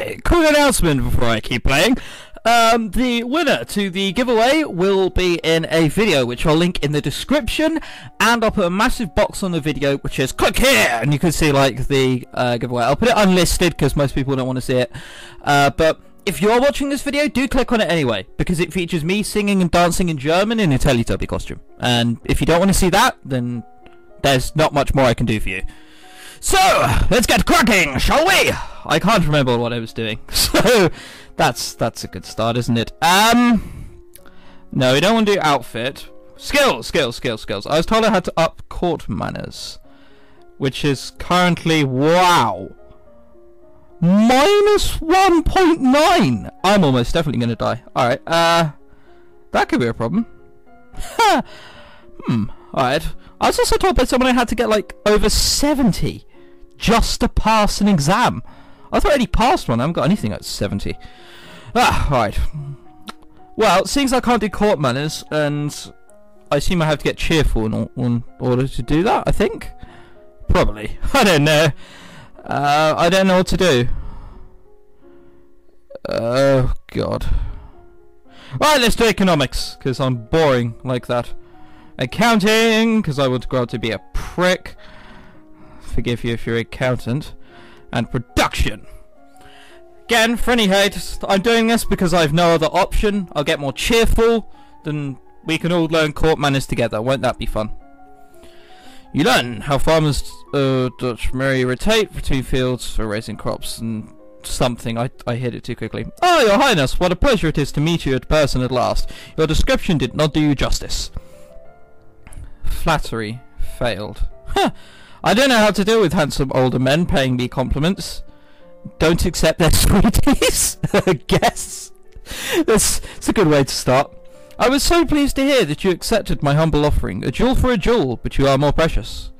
Okay, quick announcement before I keep playing. The winner to the giveaway will be in a video which I'll link in the description, and I'll put a massive box on the video which is click here, and you can see like the giveaway. I'll put it unlisted because most people don't want to see it, but if you're watching this video, do click on it anyway, because it features me singing and dancing in German in a Teletubby costume, and if you don't want to see that, then there's not much more I can do for you. So, let's get cracking, shall we? I can't remember what I was doing, so that's a good start, isn't it? No, we don't want to do outfit. Skills. I was told I had to up court manners, which is currently, wow, minus 1.9. I'm almost definitely going to die. Alright, that could be a problem. Alright. I was also told by someone I had to get like over 70 just to pass an exam. I've already passed one, I haven't got anything at 70. Right. Well, seeing as I can't do court manners, and I assume I have to get cheerful in order to do that, I think? Probably. I don't know. I don't know what to do. Oh, God. Right, let's do economics, because I'm boring like that. Accounting, because I want to grow up to be a prick. Forgive you if you're an accountant. And production. Again, for any hate, I'm doing this because I have no other option. I'll get more cheerful, then we can all learn court manners together. Won't that be fun? You learn how farmers Dutch Mary rotate between fields for raising crops and something. I hit it too quickly. Oh, your highness, what a pleasure it is to meet you in person at last. Your description did not do you justice. Flattery failed. Huh. I don't know how to deal with handsome older men paying me compliments. Don't accept their sweeties, I guess. That's a good way to start. I was so pleased to hear that you accepted my humble offering. A jewel for a jewel, but you are more precious.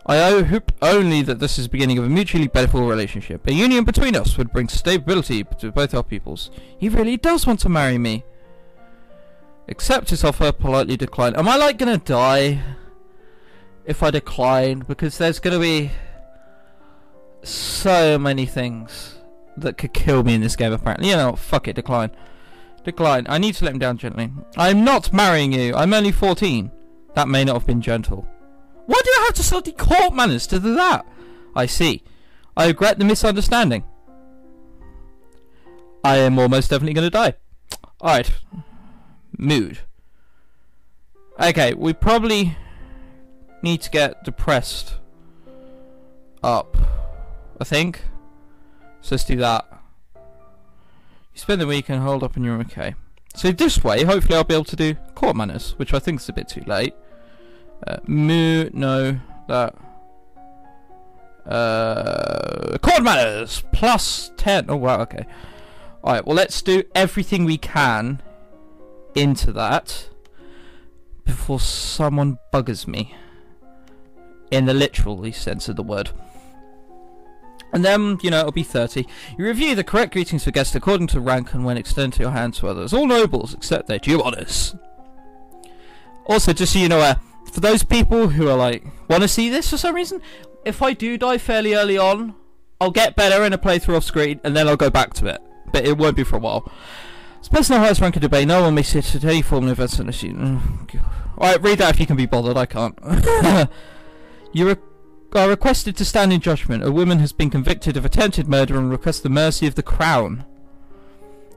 I hope only that this is the beginning of a mutually beneficial relationship. A union between us would bring stability to both our peoples. He really does want to marry me. Accept his offer, politely decline. Am I like gonna die if I decline? Because there's gonna be so many things that could kill me in this game apparently. You know, fuck it, decline. Decline. I need to let him down gently. I'm not marrying you. I'm only 14. That may not have been gentle. Why do I have to study court manners to do that? I see. I regret the misunderstanding. I am almost definitely gonna die. Alright. Mood. Okay, we probably need to get depressed up, I think. So let's do that. You spend the weekend holed up in your room, okay. So this way, hopefully I'll be able to do court manners, which I think is a bit too late. No, that. Court manners! Plus 10. Oh wow, okay. Alright, well let's do everything we can into that before someone buggers me. In the literal sense of the word. And then, you know, it'll be 30. You review the correct greetings for guests according to rank and when extend to your hand to others. All nobles accept their due honours. Also, just so you know, for those people who are like, want to see this for some reason, if I do die fairly early on, I'll get better in a playthrough off screen and then I'll go back to it. But it won't be for a while. It's personal highest rank of debate. No one may sit at any form of events unless you... Alright, read that if you can be bothered. I can't. You are requested to stand in judgment. A woman has been convicted of attempted murder and requests the mercy of the crown.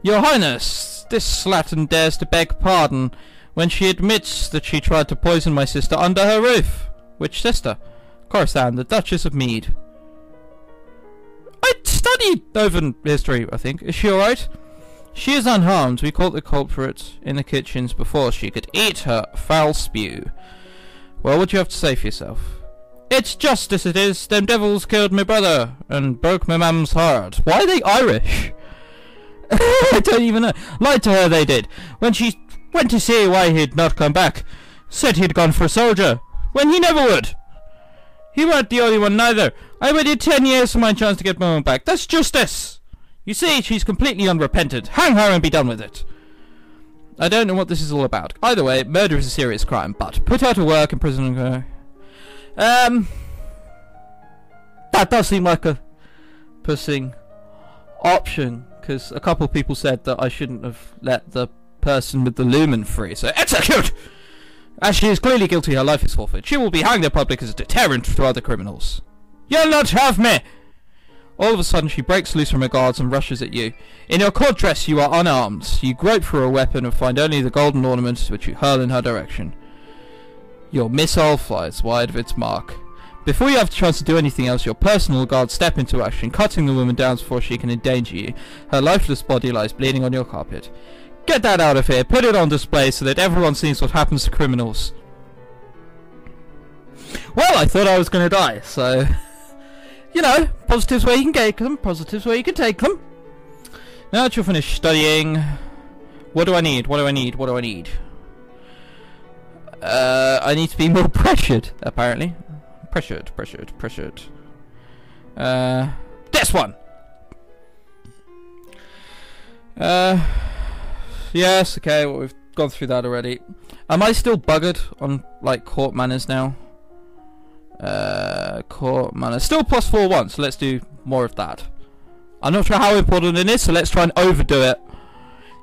Your Highness, this slattern dares to beg pardon when she admits that she tried to poison my sister under her roof. Which sister? Coruscant, the Duchess of Mead. I studied Oven history, I think. Is she alright? She is unharmed. We caught the culprit in the kitchens before she could eat her foul spew. Well, what do you have to say for yourself? It's justice it is. Them devils killed my brother and broke my mum's heart. Why are they Irish? I don't even know. Lied to her they did. When she went to see why he'd not come back. Said he'd gone for a soldier. When he never would. He weren't the only one neither. I waited 10 years for my chance to get my mum back. That's justice. You see, she's completely unrepentant. Hang her and be done with it. I don't know what this is all about. Either way, murder is a serious crime, but put her to work in prison and go... That does seem like a pussing option, because a couple of people said that I shouldn't have let the person with the lumen free, so execute! As she is clearly guilty, her life is forfeit. She will be hanged in public as a deterrent to other criminals. You'll not have me! All of a sudden she breaks loose from her guards and rushes at you. In your court dress you are unarmed. You grope for a weapon and find only the golden ornament, which you hurl in her direction. Your missile flies wide of its mark. Before you have the chance to do anything else, your personal guards step into action, cutting the woman down before she can endanger you. Her lifeless body lies bleeding on your carpet. Get that out of here, put it on display so that everyone sees what happens to criminals. Well, I thought I was going to die, so... You know, positives where you can get them, positives where you can take them. Now that you're finished studying, what do I need? What do I need? What do I need? I need to be more pressured, apparently. Pressured. This one! Yes, okay, well, we've gone through that already. Am I still buggered on, like, court manners now? Court manners. Still +4 once, so let's do more of that. I'm not sure how important it is, so let's try and overdo it.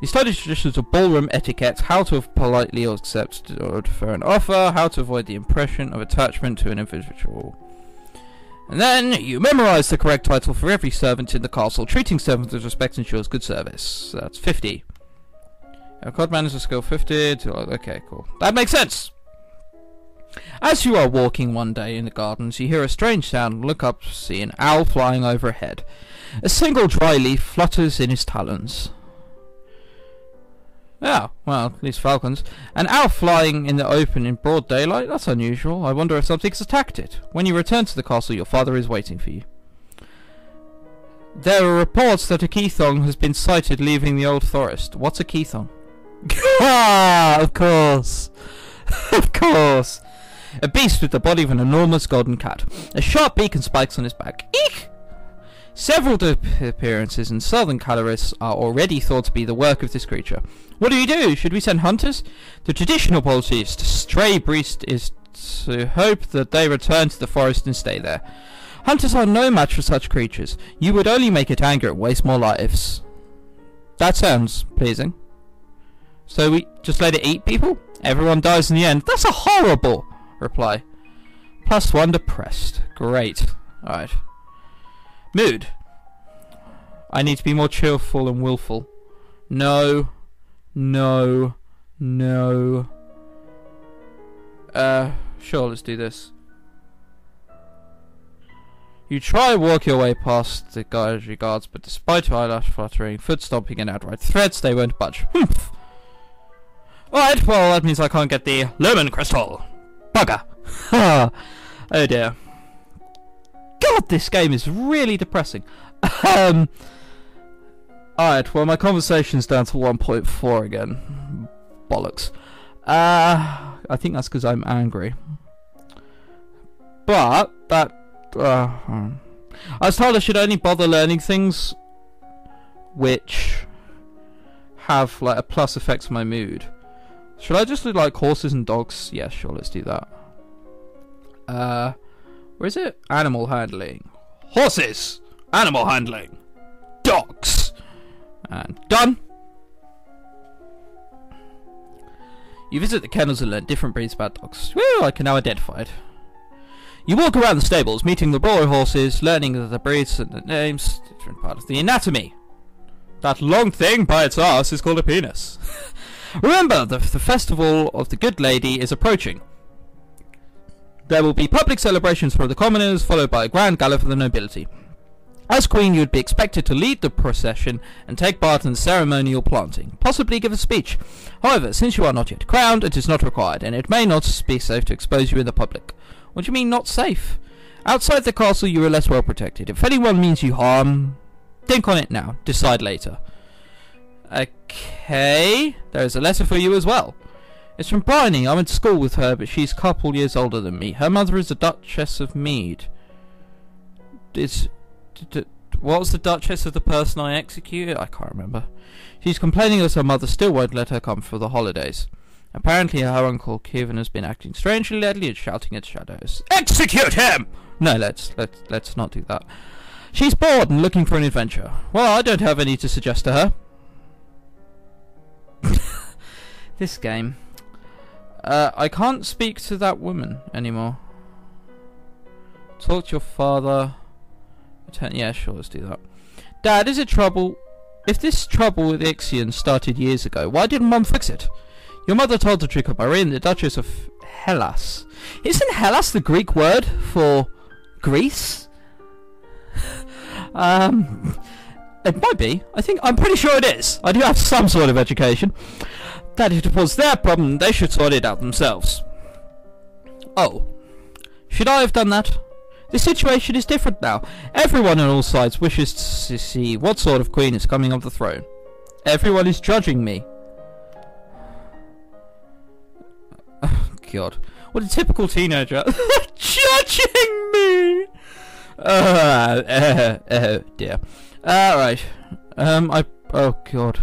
You study traditions of ballroom etiquette, how to politely accept or defer an offer, how to avoid the impression of attachment to an individual. And then you memorize the correct title for every servant in the castle. Treating servants with respect ensures good service. So that's 50. Court manners are skill 50. Okay, cool. That makes sense! As you are walking one day in the gardens, you hear a strange sound and look up to see an owl flying overhead. A single dry leaf flutters in his talons. Yeah, well, at least falcons. An owl flying in the open in broad daylight? That's unusual. I wonder if something's attacked it. When you return to the castle, your father is waiting for you. There are reports that a Keithong has been sighted leaving the old forest. What's a Keithong? Ah, of course. Of course. A beast with the body of an enormous golden cat. A sharp beak and spikes on his back. Eek! Several appearances in southern Calaris are already thought to be the work of this creature. What do you do? Should we send hunters? The traditional policy is to stray beast is to hope that they return to the forest and stay there. Hunters are no match for such creatures. You would only make it angry and waste more lives. That sounds pleasing. So we just let it eat people? Everyone dies in the end. That's a horrible reply. +1 depressed. Great. Alright. Mood. I need to be more cheerful and willful. No. No. No. Sure, let's do this. You try and walk your way past the guards, but despite your eyelash fluttering, foot stomping and outright threats, they won't budge. Humph. Alright, well that means I can't get the lumen crystal. Bugger. Oh dear. God, this game is really depressing. Alright, well my conversation's down to 1.4 again. Bollocks. I think that's because I'm angry. But, that... I was told I should only bother learning things which have like a plus effect on my mood. Should I just do like horses and dogs? Yeah, sure, let's do that. Where is it? Animal handling. Horses! Animal handling. Dogs! And done! You visit the kennels and learn different breeds about dogs. Woo, I can now identify it. You walk around the stables, meeting the royal horses, learning the breeds and the names, different part of the anatomy. That long thing by its arse is called a penis. Remember, the festival of the good lady is approaching. There will be public celebrations for the commoners, followed by a grand gala for the nobility. As queen, you would be expected to lead the procession and take part in the ceremonial planting, possibly give a speech. However, since you are not yet crowned, it is not required, and it may not be safe to expose you in the public. What do you mean, not safe? Outside the castle, you are less well protected. If anyone means you harm, think on it now. Decide later. Okay, there is a letter for you as well. It's from Bryony. I went to school with her, but she's a couple years older than me. Her mother is the Duchess of Mead. What was the Duchess of the person I executed? I can't remember. She's complaining that her mother still won't let her come for the holidays. Apparently her uncle Kevin has been acting strangely lately and shouting at shadows. Execute him! No, let's not do that. She's bored and looking for an adventure. Well, I don't have any to suggest to her. This game. I can't speak to that woman anymore. Talk to your father. Yeah, sure, let's do that. Dad, is it trouble? If this trouble with Ixion started years ago, why didn't Mum fix it? Your mother told the trick of Irene, the Duchess of Hellas. Isn't Hellas the Greek word for Greece? It might be. I'm pretty sure it is. I do have some sort of education. That it was their problem, they should sort it out themselves. Oh. Should I have done that? The situation is different now. Everyone on all sides wishes to see what sort of queen is coming on the throne. Everyone is judging me. Oh, God. What a typical teenager. Judging me! Dear. Right. Oh, God.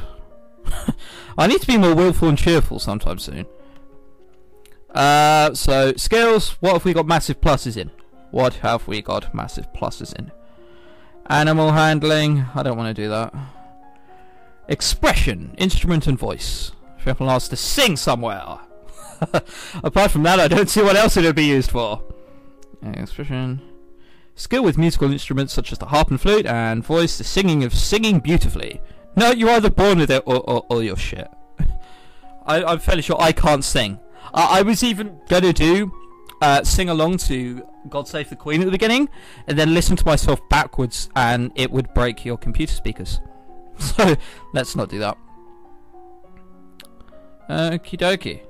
I need to be more willful and cheerful sometime soon. So, skills. What have we got massive pluses in? What have we got massive pluses in? Animal handling. I don't want to do that. Expression. Instrument and voice. If everyone asks to sing somewhere. Apart from that, I don't see what else it would be used for. Expression. Skill with musical instruments such as the harp and flute, and voice, the singing beautifully. No, you're either born with it or you're shit. I'm fairly sure I can't sing. I was even going to do sing along to God Save the Queen at the beginning, and then listen to myself backwards, and it would break your computer speakers. So, let's not do that. Okie dokie.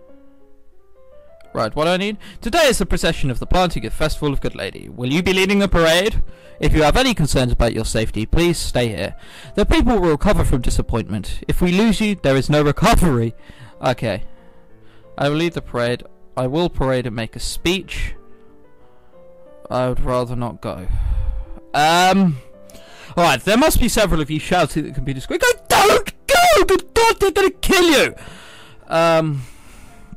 Right, what do I need? Today is the procession of the planting of Festival of Good Lady. Will you be leading the parade? If you have any concerns about your safety, please stay here. The people will recover from disappointment. If we lose you, there is no recovery. Okay. I will lead the parade. I will parade and make a speech. I would rather not go. Alright, there must be several of you shouting at the computer screen. Don't go! Good God, they're gonna kill you!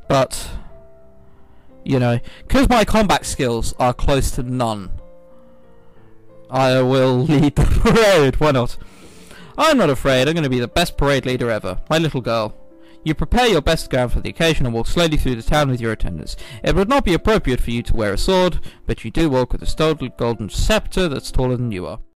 But... you know, because my combat skills are close to none, I will lead the parade. Why not? I'm not afraid. I'm going to be the best parade leader ever. My little girl. You prepare your best gown for the occasion and walk slowly through the town with your attendants. It would not be appropriate for you to wear a sword, but you do walk with a stolen golden scepter that's taller than you are.